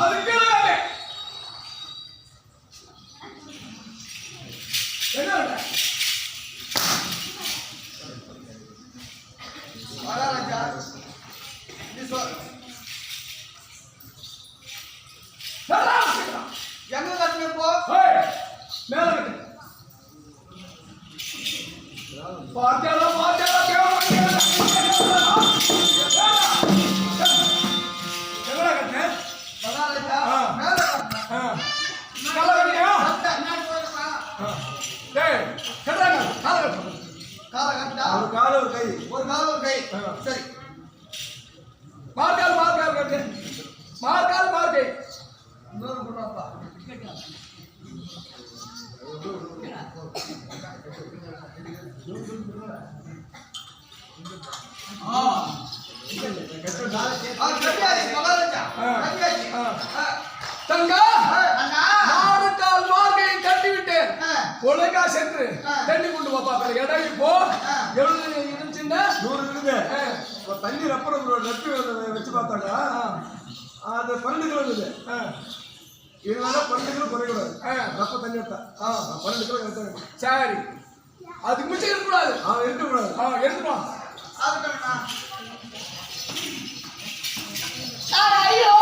அதுக்கு என்ன மகாராஜா நீ சொல் எங்க கட்டுங்க போ மேல கட்டு பாத்தியால எங்கடா கட்டு மகாராஜா மேல கட்டுங்க கால கட்டியா டேய் கட்டுறாங்க கால கட்டு கால கட்டா ஒரு கால ஒரு கை ஒரு கால ஒரு கை சரி மார்கால் கட்டு மார்கால் மார்கை இன்னொரு போடாப்பா ஒழுங்கா சென்று தண்ணி கொண்டு போப்பா இடம் இப்போ எவ்வளவு இருந்துச்சுன்னா 100 இருக்குது. தண்ணீர் அப்புறம் நட்டு வச்சு பார்த்தாங்க அது 12 கிலோ இருக்குது. இதனால 12 கிலோ குறைக்கூடாது. ரப்ப தண்ணி எடுத்தா 12 கிலோ எடுத்தாங்க. சரி அதுக்கு மிச்சம் இருக்கக்கூடாது. இருக்கக்கூடாது. எடுத்துப்போம். ஐயோ